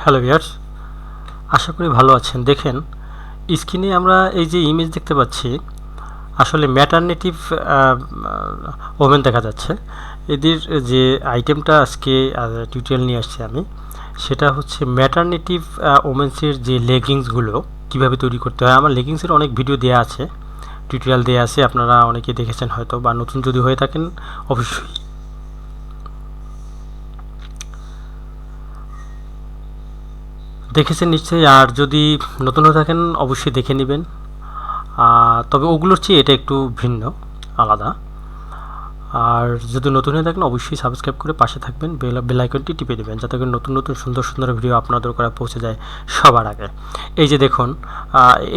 Hello viewers, আশা করি ভালো আছেন। দেখেন স্ক্রিনে আমরা এই যে ইমেজ দেখতে পাচ্ছি, আসলে ম্যাটারনেটিভ ওমেন দেখা যাচ্ছে। এদের যে আইটেমটা আজকে টিউটোরিয়াল নিয়ে আসছি আমি, সেটা হচ্ছে ম্যাটারনেটিভ ওমেন্সের যে লেগিংসগুলো কীভাবে তৈরি করতে হয়। আমার লেগিংসের অনেক ভিডিও দেওয়া আছে, টিউটোরিয়াল দেওয়া আছে, আপনারা অনেকে দেখেছেন হয়তো, বা নতুন যদি হয়ে থাকেন অবশ্যই দেখেছেন নিশ্চয়ই, আর যদি নতুন হয়ে থাকেন অবশ্যই দেখে নেবেন। তবে ওগুলোর চেয়ে এটা একটু ভিন্ন, আলাদা। আর যদি নতুন হয়ে থাকেন অবশ্যই সাবস্ক্রাইব করে পাশে থাকবেন, বেল আইকনটি টিপে দেবেন, যাতে করে নতুন নতুন সুন্দর সুন্দর ভিডিও আপনাদের করে পৌঁছে যায় সবার আগে। এই যে দেখুন,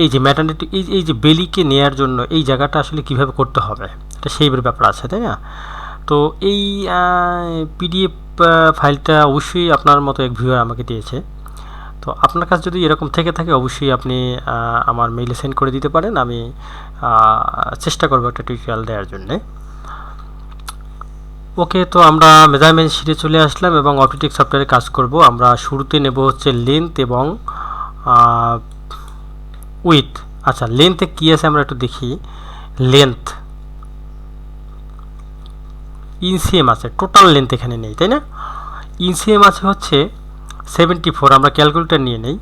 এই যে ম্যাটারনিটি, এই যে বেলিকে নেয়ার জন্য এই জায়গাটা আসলে কিভাবে করতে হবে, এটা সেই ব্যাপার আছে, তাই না? তো এই পিডিএফ ফাইলটা অবশ্যই আপনার মতো এক ভিউয়ার আমাকে দিয়েছে। তো আপনার কাছে যদি এরকম থেকে থাকে অবশ্যই আপনি আমার মেইলে সেন্ড করে দিতে পারেন, আমি চেষ্টা করবো একটা টিউটোরিয়াল দেওয়ার জন্যে। ওকে, তো আমরা মেজারমেন্ট শিটে চলে আসলাম এবং অটোটেক সফটওয়্যারে কাজ করব। আমরা শুরুতে নেব হচ্ছে লেন্থ এবং উইথ। আচ্ছা, লেন্থে কী আছে আমরা একটু দেখি। লেন্থ ইনসিএম আছে, টোটাল লেন্থ এখানে নেই, তাই না? ইনসিএম আছে হচ্ছে 74। আমরা ক্যালকুলেটর নিয়ে নেই।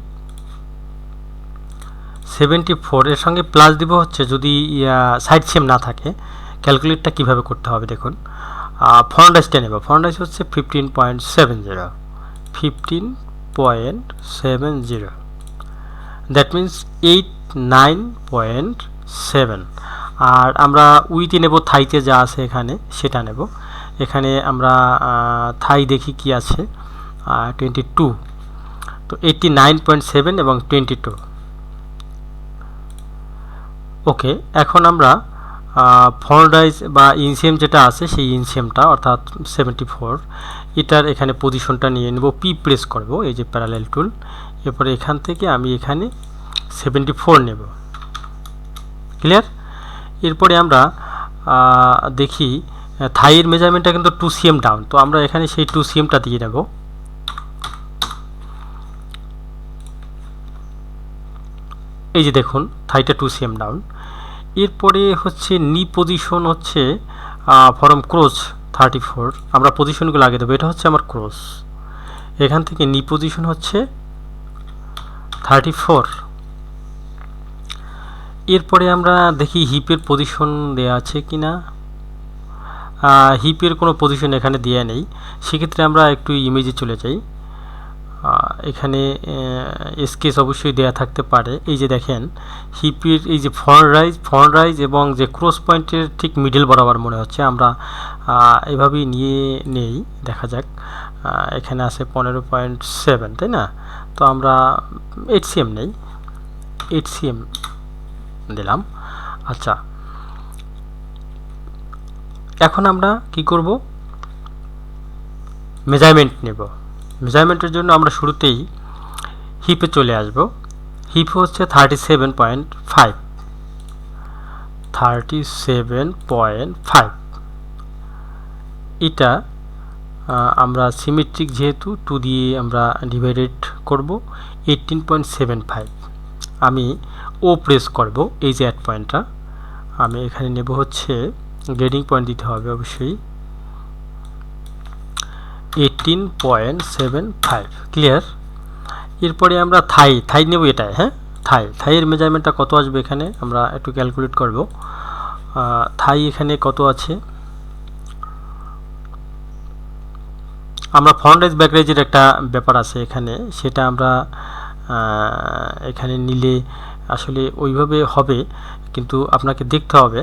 74 এর সঙ্গে প্লাস দিব হচ্ছে যদি সাইড সেম না থাকে। ক্যালকুলেটরটা কীভাবে করতে হবে দেখুন। ফন্ডাইজটা নেব। ফন্ডাইজ হচ্ছে 15.70, 15.70, দ্যাট মিন্স 89.7। আর আমরা উইথে নেব, থাইতে যা আছে এখানে সেটা নেব। এখানে আমরা থাই দেখি কি আছে, 22। তো 89.7 এবং 22। ওকে, এখন আমরা ফন্ডাইজ বা ইনসিএম যেটা আছে সেই ইনসিএমটা অর্থাৎ 74, এটার এখানে পজিশনটা নিয়ে নেব, পি প্রেস করব, এই যে প্যারালেল টুল। এরপরে এখান থেকে আমি এখানে 74 নেব। ক্লিয়ার? এরপরে আমরা দেখি থাইয়ের মেজারমেন্টটা কিন্তু 2 cm ডাউন, তো আমরা এখানে সেই 2 cmটা দিয়ে নেব। এই যে দেখুন, থাইটা 2 cm ডাউন। এরপরে হচ্ছে নি পজিশন হচ্ছে ফরম ক্রস 34। আমরা পজিশনগুলো আগে দেবো। এটা হচ্ছে আমার ক্রস, এখান থেকে নি পজিশন হচ্ছে 34। এরপরে আমরা দেখি হিপের পজিশন দেয়া আছে কি না। হিপের কোনো পজিশন এখানে দেয়া নেই, সেক্ষেত্রে আমরা একটু ইমেজে চলে যাই। এখানে স্কেচ অবশ্যই দেয়া থাকতে পারে। এই যে দেখেন হিপের এই যে ফ্রন্ট রাইজ এবং যে ক্রস পয়েন্টের ঠিক মিডল বরাবর মনে হচ্ছে। আমরা এভাবেই নিয়ে নেই, দেখা যাক। এখানে আছে 15.7, তাই না? তো আমরা 8 cm নেই, 8 cm দিলাম। আচ্ছা, এখন আমরা কি করব, মেজারমেন্ট নেব। মেজারমেন্টের জন্য আমরা শুরুতেই হিপে চলে আসব। হিপ হচ্ছে 37.5। এটা আমরা সিমেট্রিক যেহেতু 2 দিয়ে আমরা ডিভাইডেড করব। 18.75 আমি ও প্রেস করব, এই যে অ্যাড পয়েন্টটা আমি এখানে নেব হচ্ছে, গ্রেডিং পয়েন্ট দিতে হবে অবশ্যই 18.75। ক্লিয়ার? এরপরে আমরা থাই নেব, এটাই। হ্যাঁ, থাইয়ের মেজারমেন্টটা কত আসবে এখানে আমরা একটু ক্যালকুলেট করব। থাই এখানে কত আছে, আমরা ফ্রন্ট রাইজ ব্যাক রাইজের একটা ব্যাপার আছে এখানে, সেটা আমরা এখানে নিলে আসলে ওইভাবে হবে, কিন্তু আপনাকে দেখতে হবে।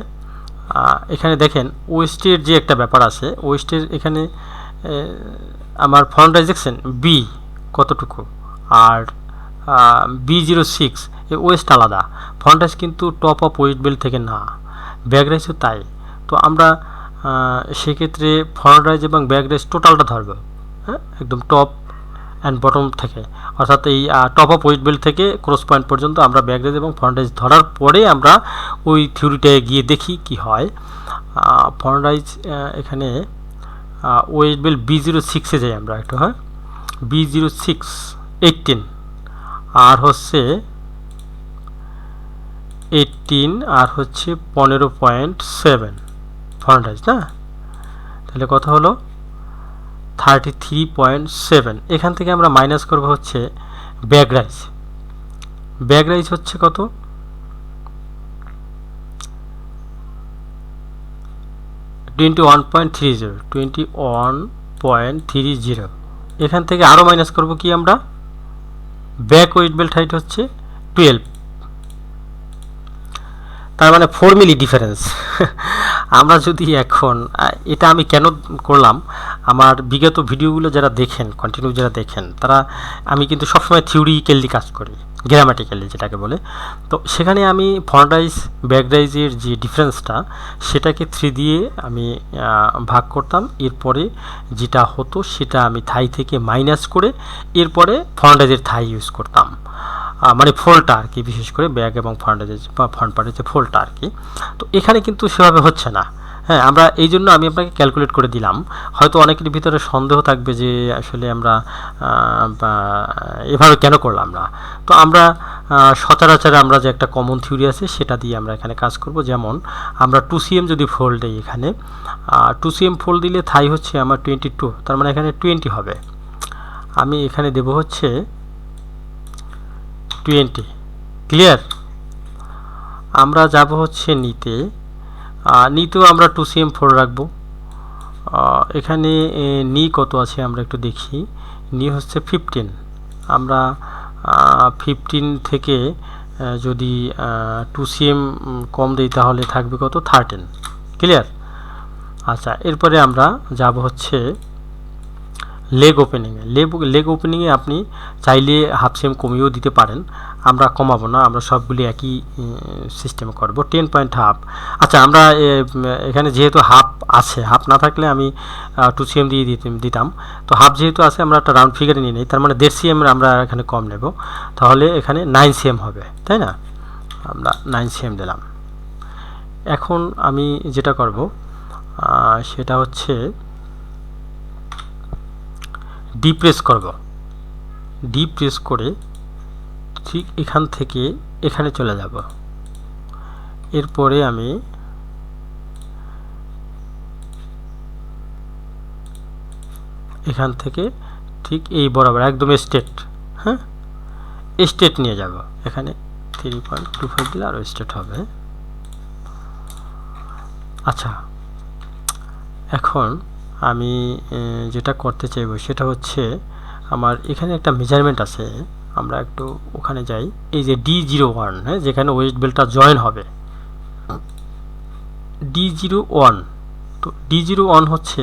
এখানে দেখেন ওয়েস্টের যে একটা ব্যাপার আছে, ওয়েস্টের এখানে আমার ফ্রন্ট রাইজ দেখছেন বি কতটুকু, আর B06 এই ওয়েস্ট আলাদা। ফ্রন্ট রাইজ কিন্তু টপ অফ ওয়েস্ট বেল্ট থেকে না, ব্যাক রাইজও তাই। তো আমরা সেক্ষেত্রে ফ্রন্ট রাইজ এবং ব্যাক রাইজ টোটালটা ধরব, হ্যাঁ, একদম টপ অ্যান্ড বটম থেকে, অর্থাৎ এই টপ অফ ওয়েস্ট বেল্ট থেকে ক্রস পয়েন্ট পর্যন্ত আমরা ব্যাক রাইজ এবং ফ্রন্ট রাইজ ধরার পরে আমরা ওই থিওরিটায় গিয়ে দেখি কি হয়। ফ্রন্ট রাইজ এখানে ওয়েস্ট বেল্ট B06-এ যাই আমরা একটু। হ্যাঁ, B06 18 আর হচ্ছে 18 আর হচ্ছে 15.7 ফ্রন্ট রাইজ না, তাহলে কত হলো 33.7। এখান থেকে আমরা মাইনাস করব হচ্ছে ব্যাক রাইজ। ব্যাক রাইজ হচ্ছে কত 21.30 এখান থেকে আরো মাইনাস করব কি আমরা, ব্যাক ওয়েট বেল্ট হাইট হচ্ছে 12, তার মানে 4 মিলি ডিফারেন্স। আমরা যদি এখন এটা আমি কেন করলাম, আমার বিগত ভিডিওগুলো যারা দেখেন, কন্টিনিউ যারা দেখেন, তারা আমি কিন্তু সবসময় থিওরিক্যালি কাজ করি, গ্রামাটিক্যালি যেটাকে বলে। তো সেখানে আমি ফ্রন্ট রাইজ ব্যাক রাইজের যে ডিফারেন্সটা সেটাকে 3 দিয়ে আমি ভাগ করতাম, এরপরে যেটা হতো সেটা আমি থাই থেকে মাইনাস করে এরপরে ফ্রন্ট রাইজের থাই ইউজ করতাম, মানে ফোল্ডটা আর কি, বিশেষ করে ব্যাক এবং ফ্রন্ট পার্টের যে ফোল্ডটা আর কি। তো এখানে কিন্তু সেভাবে হচ্ছে না। হ্যাঁ, আমরা এই জন্য আমি আপনাকে ক্যালকুলেট করে দিলাম। হয়তো অনেকের ভিতরে সন্দেহ থাকবে যে আসলে আমরা এভাবে কেন করলাম না। তো আমরা সচরাচর আমরা যে একটা কমন থিওরি আছে সেটা দিয়ে আমরা এখানে কাজ করব। যেমন আমরা 2cm যদি ফোল্ড দিই, এখানে 2cm ফোল্ড দিলে থাই হচ্ছে আমার 22, তার মানে এখানে 20 হবে। আমি এখানে দেব হচ্ছে 20। ক্লিয়ার? আমরা যাব হচ্ছে নিতেও আমরা 2cm ফোল্ড রাখবো। এখানে নি কত আছে আমরা একটু দেখি। নি হচ্ছে 15। আমরা 15 থেকে যদি 2cm কম দিই তাহলে থাকবে কত 13। ক্লিয়ার? আচ্ছা, এরপরে আমরা যাব হচ্ছে লেগ ওপেনিংয়ে। লেগ ওপেনিংয়ে আপনি চাইলে হাফ সিএম কমিয়েও দিতে পারেন, আমরা কমাবো না, আমরা সবগুলি একই সিস্টেমে করব। 10.5। আচ্ছা, আমরা এখানে যেহেতু হাফ আছে, হাফ না থাকলে আমি 2cm দিয়ে দিতাম। তো হাফ যেহেতু আছে আমরা একটা রাউন্ড ফিগারে নিয়ে নিই, তার মানে 1.5 cm আমরা এখানে কম নেব, তাহলে এখানে 9 cm হবে, তাই না? আমরা 9 cm দিলাম। এখন আমি যেটা করব সেটা হচ্ছে ডিপ্রেস করব। ডিপ্রেস করে ঠিক এখান থেকে এখানে চলে যাব। এরপরে আমি এখান থেকে ঠিক এই বরাবর একদম স্ট্রেট, হ্যাঁ, স্ট্রেট নিয়ে যাব। এখানে 3.25 দিলে আরও স্ট্রেট হবে। আচ্ছা, এখন আমি যেটা করতে চাইব সেটা হচ্ছে আমার এখানে একটা মেজারমেন্ট আছে, আমরা একটু ওখানে যাই। এই যে D01, হ্যাঁ, যেখানে ওয়েস্ট বেল্টটা জয়েন হবে, D01। তো D01 হচ্ছে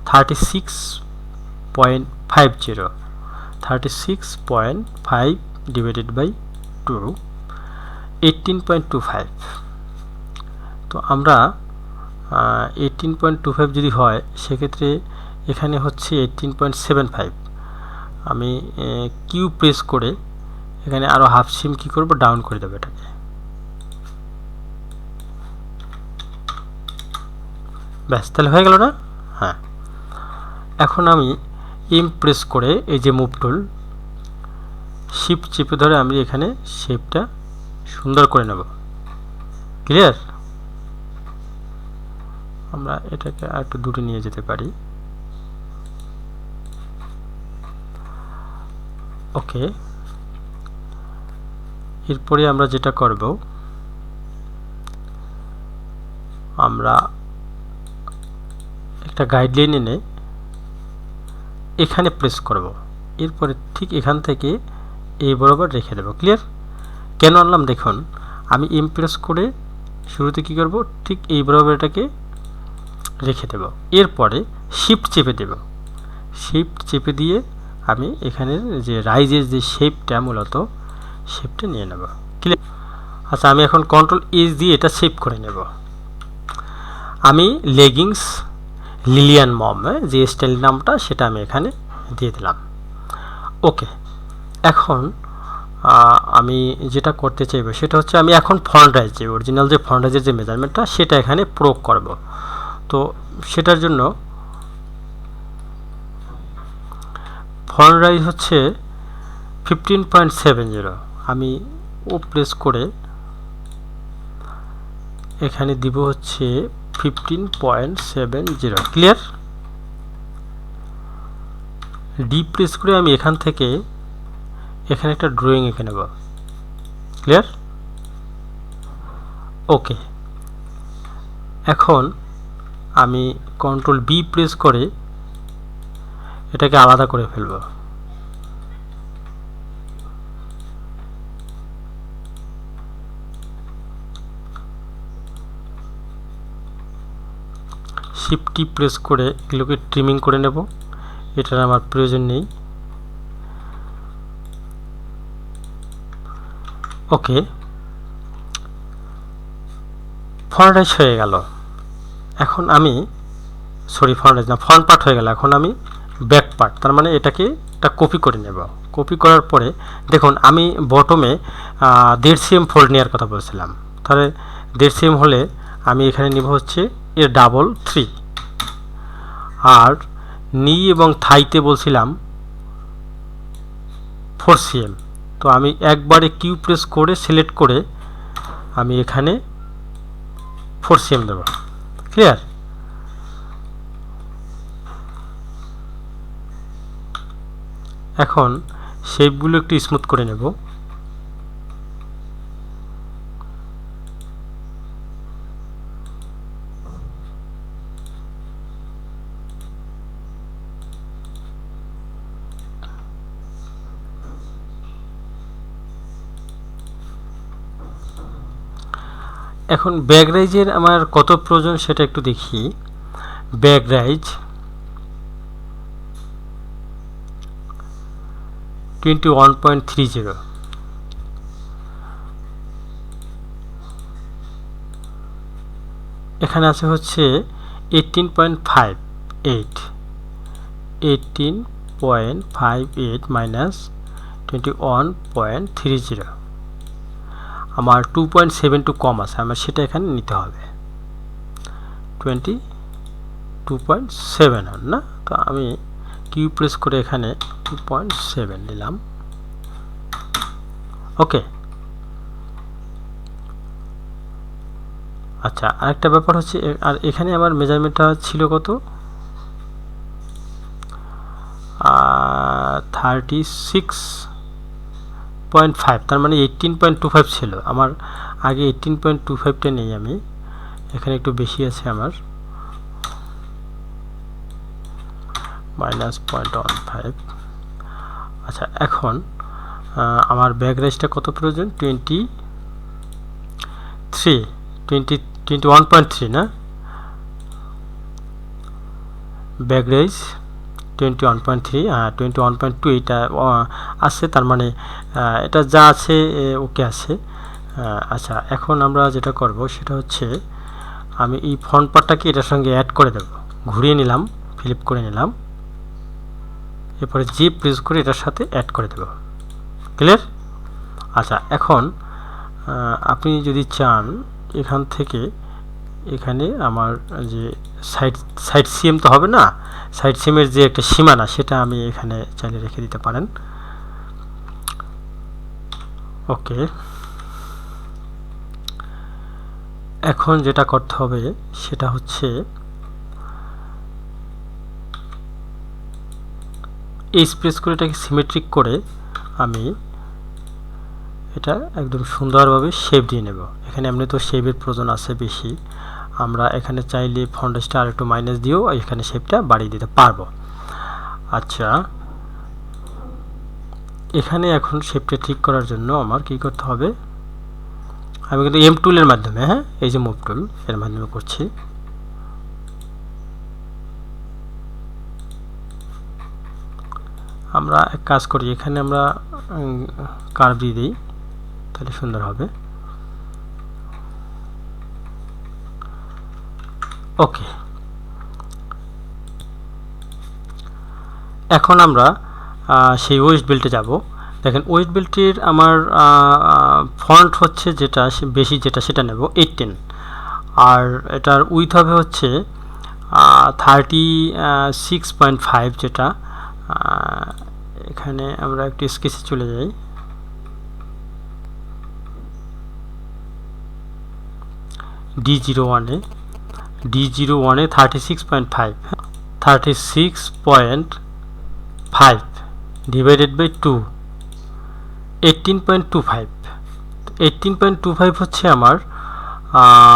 36.50, 36.5 ডিভাইডেড বাই 2, 18.25। তো আমরা 18.25 যদি হয় সেক্ষেত্রে এখানে হচ্ছে 18.75। আমি কিউ প্রেস করে এখানে আরও হাফ সিম কী করব, ডাউন করে দেবো এটাকে। ব্যাস, তাহলে হয়ে গেল না? হ্যাঁ। এখন আমি এম প্রেস করে এই যে মুভ টুল, শিফট চেপে ধরে আমি এখানে শেপটা সুন্দর করে নেব। ক্লিয়ার? আমরা এটাকে আর একটু দূরে নিয়ে যেতে পারি। ওকে, এরপরে আমরা যেটা করব, আমরা একটা গাইডলাইন এনে এখানে প্রেস করব, এরপরে ঠিক এখান থেকে এই বরাবর রেখে দেব। ক্লিয়ার? কেন আনলাম দেখুন, আমি এম প্রেস করে শুরুতে কী করব, ঠিক এই বরাবর এটাকে রেখে দেব, এরপরে শিফট চেপে দেব। শিফট চেপে দিয়ে আমি এখানের যে রাইজের যে শেপটা, মূলত শেপটা নিয়ে নেব। ক্লিয়ার? আচ্ছা, আমি এখন কন্ট্রোল এস দিয়ে এটা সেভ করে নেব। আমি লেগিংস লিলিয়ান মম, যে স্টাইল নামটা সেটা আমি এখানে দিয়ে দিলাম। ওকে, এখন আমি যেটা করতে চাইব সেটা হচ্ছে আমি এখন ফ্রন্ট রাইজ, যে অরিজিনাল যে ফ্রন্ট রাইজের যে মেজারমেন্টটা সেটা এখানে প্রয়োগ করব। তো সেটার জন্য ফ্রন্ট রাইজ হচ্ছে 15.70 আমি ও প্রেস করে এখানে দিব হচ্ছে 15.70 ক্লিয়ার। ডি প্রেস করে আমি এখান থেকে এখানে একটা ড্রয়িং এঁকে নেব, ক্লিয়ার। ওকে, এখন আমি কন্ট্রোল বি প্রেস করে এটাকে আলাদা করে ফেলব। শিফট টি প্রেস করে এগুলোকে ট্রিমিং করে নেব, এটার আমার প্রয়োজন নেই। ওকে, ফন্টাইজ হয়ে গেল। এখন আমি ফন্টাইজ না, ফ্রন্ট পার্ট হয়ে গেল। এখন আমি ব্যাক পার্ট, তার মানে এটাকে একটা কপি করে নেব। কপি করার পরে দেখুন আমি বটমে 1.5 cm ফোল্ড নেওয়ার কথা বলছিলাম, তাহলে 1.5 cm হলে আমি এখানে নিব হচ্ছে এর ডাবল 3। আর নি এবং থাইতে বলছিলাম 4 cm, তো আমি একবারে কিউ প্রেস করে সিলেক্ট করে আমি এখানে 4 cm দেব, ক্লিয়ার। এখন শেপগুলো একটু স্মুথ করে নেব। এখন ব্যাক রাইজের আমার কত প্রয়োজন সেটা একটু দেখি। ব্যাক রাইজ 21.30, এখানে আছে হচ্ছে 18.58, 18.58 মাইনাস 21.30, আমার 2.72 কম আছে, আমার সেটা এখানে নিতে হবে। 22.7 না, তো আমি কিউ প্রেস করে এখানে 2.7 নিলাম। ওকে, আচ্ছা আরেকটা ব্যাপার হচ্ছে, আর এখানে আমার মেজারমেন্টটা ছিল কত, 36.5, তার মানে 18.25 ছিল আমার আগে। 18.25টা নেই আমি, এখানে একটু বেশি আছে আমার, -0.15। আচ্ছা এখন আমার ব্যাক রাইজটা কত প্রয়োজন, 21.3 না, ব্যাক রাইজ 21.3, 21.2 এটা আছে, তার মানে এটা যা আছে ওকে আছে। আচ্ছা এখন আমরা যেটা করব সেটা হচ্ছে আমি এই ফ্রন্ট পার্টটাকে এটার সঙ্গে অ্যাড করে দেব, ঘুরিয়ে নিলাম, ফ্লিপ করে নিলাম, এরপরে জি প্রেস করে এটার সাথে অ্যাড করে দেব, ক্লিয়ার। আচ্ছা এখন আপনি যদি চান এখান থেকে এখানে আমার যে সাইড সিএম তো হবে না, সাইড সিএমের যে একটা সীমানা সেটা আমি এখানে চাইলে রেখে দিতে পারেন। ওকে, এখন যেটা করতে হবে সেটা হচ্ছে এই প্রেস করে এটাকে সিমেট্রিক করে আমি এটা একদম সুন্দরভাবে শেপ দিয়ে নেব। এখানে এমনি তো শেপের প্রয়োজন আছে বেশি, আমরা এখানে চাইলে ফন্টেজটা আর একটু মাইনাস দিয়েও এখানে শেপটা বাড়িয়ে দিতে পারবো। আচ্ছা এখানে এখন শেপটা ঠিক করার জন্য আমার কি করতে হবে, আমি কিন্তু এম টুলের মাধ্যমে, হ্যাঁ এই যে মুভ টুল এর মাধ্যমে করছি। আমরা এক কাজ করি, এখানে আমরা কার্ভ দিয়ে দিই, তাহলে সুন্দর হবে। ওকে, এখন আমরা সেই ওয়েস্ট বেল্টে যাব। দেখেন ওয়েস্ট বেল্টের আমার ফন্ট হচ্ছে যেটা বেশি যেটা সেটা নেব 18, আর এটার উইথ হবে হচ্ছে 36.5, যেটা এখানে আমরা একটু স্কেচে চলে যাই। D01-এ 36.5 36.5 ডিভাইডেড বাই 2 18.25 18.25 হচ্ছে আমার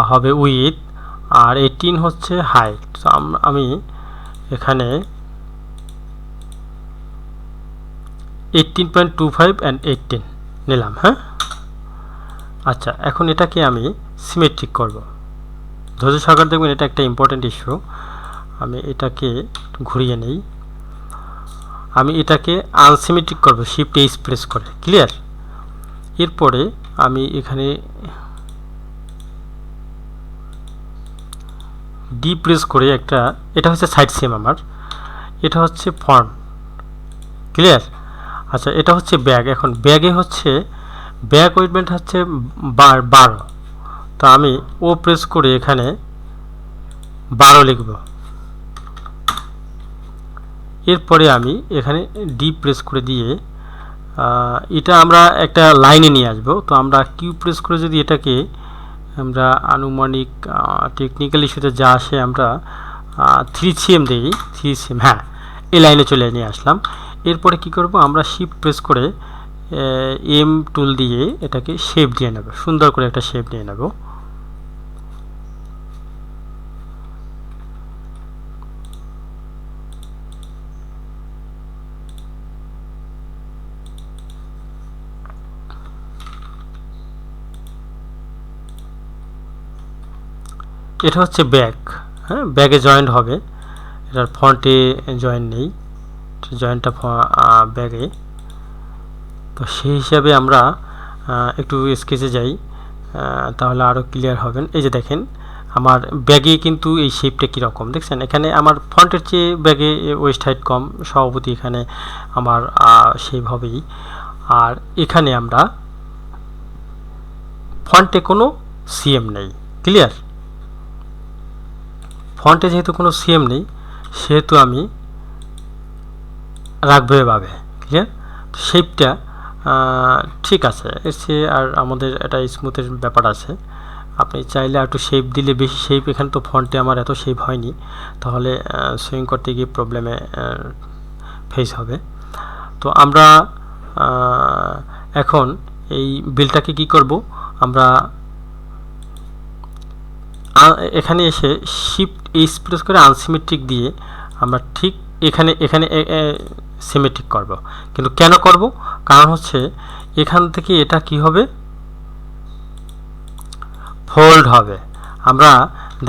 হবে উইথ, আর 18 হচ্ছে হাইট। তো আমি এখানে 18.25 and 18 নিলাম। হ্যাঁ, আচ্ছা, এখন এটাকে আমি সিমেট্রিক করব। ধৈর্য সহকারে দেখবেন, এটা একটা ইম্পর্টেন্ট ইস্যু। আমি এটাকে ঘুরিয়ে নেই, আমি এটাকে আনসিমেট্রিক করব শিফট এইচ প্রেস করে। ক্লিয়ার? এরপরে আমি এখানে ডি প্রেস করে একটা, এটা হচ্ছে সাইড সেম আমার, এটা হচ্ছে ফ্রন্ট। ক্লিয়ার? আচ্ছা, এটা হচ্ছে ব্যাগ। এখন ব্যাগে হচ্ছে ব্যাক ওয়েটমেন্ট হচ্ছে 12। তো আমি ও প্রেস করে এখানে 12 লিখব। এরপরে আমি এখানে ডি প্রেস করে দিয়ে এটা আমরা একটা লাইনে নিয়ে আসব। তো আমরা কিউ প্রেস করে যদি এটাকে আমরা আনুমানিক টেকনিক্যাল ইস্যুতে যা আসে আমরা 3 cm দিই, 3 cm, হ্যাঁ, এই লাইনে চলে নিয়ে আসলাম। এরপরে কি করব, আমরা শিফট প্রেস করে এম টুল দিয়ে এটাকে শেপ দিয়ে নেব, সুন্দর করে একটা শেপ দিয়ে নেব। এটা হচ্ছে ব্যাগ। হ্যাঁ, ব্যাগে জয়েন্ট হবে, এটার ফ্রন্টে জয়েন্ট নেই, জয়েন্টটা ব্যাগে। তো সেই হিসাবে আমরা একটু স্কেচে যাই, তাহলে আরও ক্লিয়ার হবেন। এই যে দেখেন আমার ব্যাগে কিন্তু এই শেপটা কীরকম দেখছেন। এখানে আমার ফ্রন্টের চেয়ে ব্যাগে ওয়েস্ট হাইট কম, স্বভাবতই এখানে আমার শেপ হবেই। আর এখানে আমরা ফ্রন্টে কোনো সিএম নেই। ক্লিয়ার? ফ্রন্টে যেহেতু কোনো সিএম নেই, সেহেতু আমি রাখবো এভাবে। ক্লিয়ার? শেপটা ঠিক আছে, এর চেয়ে আর আমাদের একটা স্মুথের ব্যাপার আছে। আপনি চাইলে একটু শেপ দিলে বেশি শেপ, এখানে তো ফন্টে আমার এত শেপ হয়নি, তাহলে সুইং করতে গিয়ে প্রবলেমে ফেস হবে। তো আমরা এখন এই বিলটাকে কি করব, আমরা এখানে এসে শিফট এইচ প্রেস করে আনসিমেট্রিক দিয়ে আমরা ঠিক এখানে এখানে সিমেট্রিক করব। কিন্তু কেন করব, কারণ হচ্ছে এখান থেকে এটা কি হবে, ফোল্ড হবে। আমরা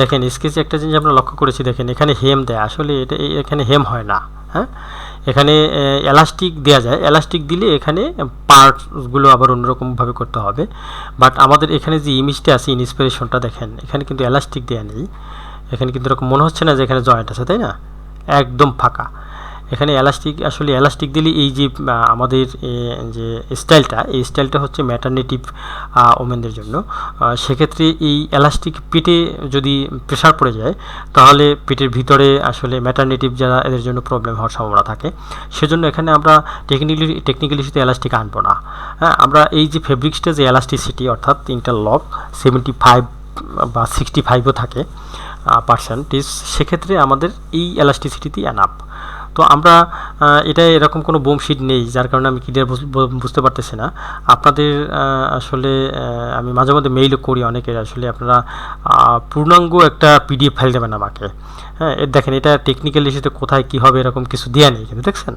দেখেন স্কেচে একটা জিনিস আমরা লক্ষ্য করেছি, দেখেন এখানে হেম দেয়, আসলে এটা এখানে হেম হয় না। হ্যাঁ, এখানে এলাস্টিক দেওয়া যায়, এলাস্টিক দিলে এখানে পার্টসগুলো আবার অন্যরকমভাবে করতে হবে। বাট আমাদের এখানে যে ইমেজটা আছে, ইন্সপিরেশনটা দেখেন, এখানে কিন্তু এলাস্টিক দেওয়া নেই। এখানে কিন্তু এরকম মনে হচ্ছে না যে এখানে জয়েন্ট আছে, তাই না? একদম ফাঁকা। এখানে এলাস্টিক, আসলে এলাস্টিক দিলে এই যে আমাদের যে স্টাইলটা, এই স্টাইলটা হচ্ছে ম্যাটারনেটিভ ওমেনদের জন্য। সেক্ষেত্রে এই এলাস্টিক পেটে যদি প্রেশার পড়ে যায়, তাহলে পেটের ভিতরে আসলে ম্যাটারনেটিভ যারা, এদের জন্য প্রবলেম হওয়ার সম্ভাবনা থাকে। সেজন্য এখানে আমরা টেকনিক্যালি শুধু এলাস্টিক আনবো না। হ্যাঁ, আমরা এই যে ফেব্রিক্সটা যে এলাস্টিসিটি, অর্থাৎ ইন্টারলক 75 বা 65ও থাকে পার্সেন্টেজ, সেক্ষেত্রে আমাদের এই এলাস্টিসিটিতেই অ্যানাপ। তো আমরা এটা এরকম কোনো বোম শিট নেই, যার কারণে আমি ক্লিয়ার বুঝতে পারতেছি না আপনাদের। আসলে আমি মাঝে মধ্যে মেইলও করি অনেকের, আসলে আপনারা পূর্ণাঙ্গ একটা পিডিএফ ফাইল দেবেন আমাকে। হ্যাঁ, দেখেন এটা টেকনিক্যাল ইস্যুতে কোথায় কী হবে এরকম কিছু দেওয়া নেই, কিন্তু দেখছেন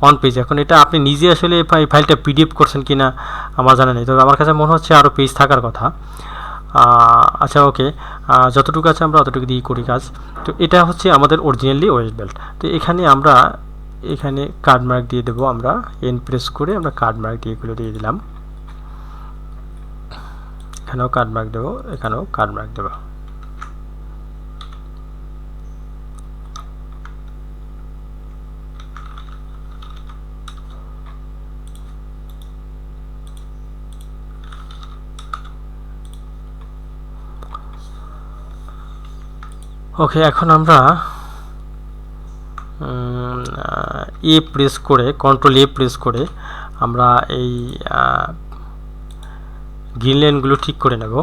অন পেজ। এখন এটা আপনি নিজে আসলে এই ফাইলটা পিডিএফ করছেন কি না আমার জানা নেই, তবে আমার কাছে মনে হচ্ছে আরও পেজ থাকার কথা। আচ্ছা, ওকে, যতটুকু আছে আমরা অতটুকু দিয়েই করি কাজ। তো এটা হচ্ছে আমাদের অরিজিনালি ওয়েস্ট বেল্ট। তো এখানে আমরা এখানে কার্ড মার্ক দিয়ে দেবো, আমরা এন প্রেস করে আমরা কার্ড মার্ক দিয়ে এগুলো দিয়ে দিলাম। এখানেও কার্ড মার্ক দেবো, এখানেও কার্ড মার্ক দেবো। ওকে, এখন আমরা এ প্রেস করে, কন্ট্রোল এ প্রেস করে আমরা এই গ্রিন লাইনগুলো ঠিক করে নেব।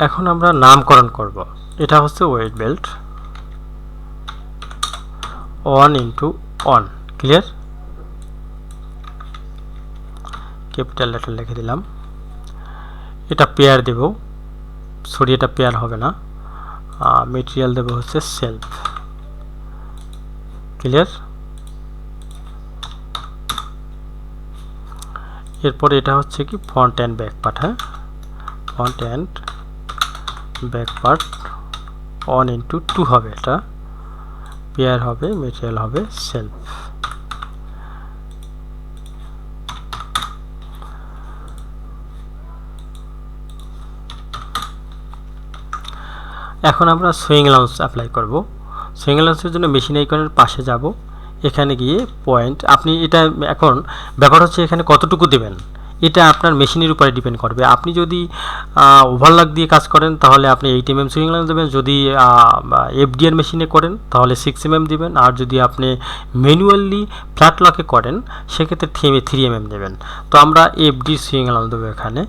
এখন আমরা নামকরণ করব। এটা হচ্ছে weight belt 1x1, clear. Capital letter লিখে দিলাম। এটা পেয়ার দেব, সরি এটা পেয়ার হবে না, মেটেরিয়াল দেব হচ্ছে সেলফ, ক্লিয়ার। এরপরে এটা হচ্ছে কি ফ্রন্ট অ্যান্ড ব্যাক পার্ট, হ্যাঁ, front and back part 1x2 হবে, এটা পেয়ার হবে, মেটেরিয়াল হবে সেলফ। এখন আমরা সুইং অ্যালাউন্স অ্যাপ্লাই করব। সুইং অ্যালাউন্সের জন্য মেশিন আইকনের পাশে যাব, এখানে গিয়ে পয়েন্ট, আপনি এটা এখন ব্যাপার হচ্ছে এখানে কতটুকু দেবেন এটা আপনার মেশিনের উপরে ডিপেন্ড করবে। আপনি যদি ওভারলক দিয়ে কাজ করেন তাহলে আপনি 8 mm সুইং অ্যালাউন্স দেবেন, যদি এফডিআর মেশিনে করেন তাহলে 6 mm দেবেন, আর যদি আপনি ম্যানুয়ালি ফ্ল্যাট লকে করেন সেক্ষেত্রে 3 mm দেবেন। তো আমরা এফডি সুইং অ্যালাউন্স দেবো এখানে।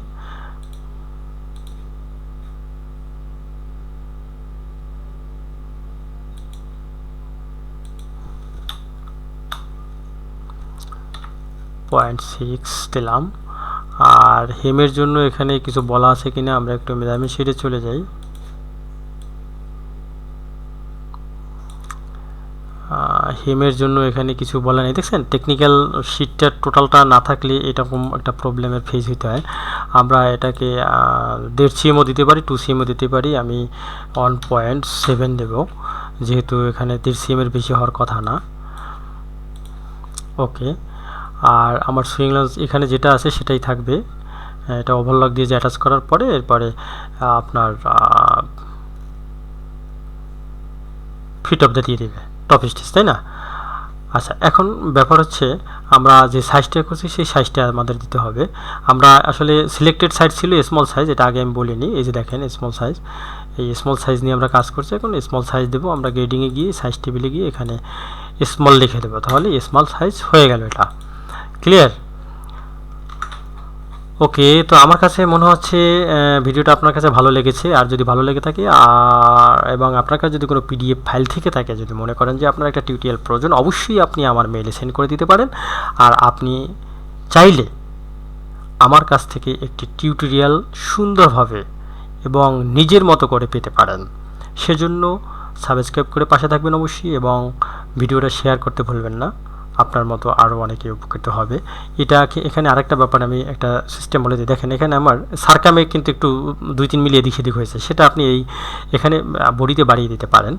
.6 দিলাম। আর হেমের জন্য এখানে কিছু বলা আছে কিনা আমরা একটু মেজারমেন্ট শিটে চলে যাই। হেমের জন্য এখানে কিছু বলা নেই, দেখছেন টেকনিক্যাল শিটটা টোটালটা না থাকলে এরকম একটা প্রবলেমের ফেস হতে হয়। আমরা এটাকে 1.5 cmও দিতে পারি, 2 cmও দিতে পারি। আমি 1.7 দেব, যেহেতু এখানে 1.5 cm বেশি হওয়ার কথা না। ওকে, আর আমার সুইং অ্যালাউন্স এখানে যেটা আছে সেটাই থাকবে। এটা ওভারলক দিয়ে যে অ্যাটাচ করার পরে এরপরে আপনার ফিট অফ দিয়ে দেবে টপ স্টিচ, তাই না? আচ্ছা, এখন ব্যাপার হচ্ছে আমরা যে সাইজটা করছি সেই সাইজটা আমাদের দিতে হবে। আমরা আসলে সিলেক্টেড সাইজ ছিল স্মল সাইজ, এটা আগে আমি বলিনি। এই যে দেখেন স্মল সাইজ, এই স্মল সাইজ নিয়ে আমরা কাজ করছি। এখন স্মল সাইজ দেবো আমরা, গ্রেডিংয়ে গিয়ে সাইজ টেবিলে গিয়ে এখানে স্মল লিখে দেবো, তাহলে স্মল সাইজ হয়ে গেল, এটা ক্লিয়ার। ওকে, তো আমার কাছে মনে হচ্ছে ভিডিওটা আপনার কাছে ভালো লেগেছে। আর যদি ভালো লেগে থাকে এবং আপনার কাছে যদি কোনো পিডিএফ ফাইল থেকে থাকে, যদি মনে করেন যে আপনার একটা টিউটোরিয়াল প্রয়োজন, অবশ্যই আপনি আমার মেইলে সেন্ড করে দিতে পারেন। আর আপনি চাইলে আমার কাছ থেকে একটি টিউটোরিয়াল সুন্দরভাবে এবং নিজের মতো করে পেতে পারেন। সেজন্য সাবস্ক্রাইব করে পাশে থাকবেন অবশ্যই, এবং ভিডিওটা শেয়ার করতে ভুলবেন না, আপনার মতো আরও অনেকে উপকৃত হবে। এখানে আরেকটা ব্যাপার আমি একটা সিস্টেম বলে দিই। দেখেন এখানে আমার সার্কামে কিন্তু একটু 2-3 মিলি এদিক সেদিক হয়েছে, সেটা আপনি এখানে বডিতে বাড়িয়ে দিতে পারেন,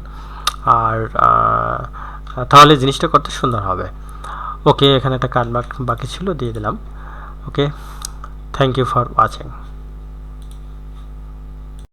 আর তাহলে জিনিসটা করতে সুন্দর হবে। ওকে, এখানে একটা কাট বাকি ছিল, দিয়ে দিলাম। ওকে, থ্যাংক ইউ ফর ওয়াচিং।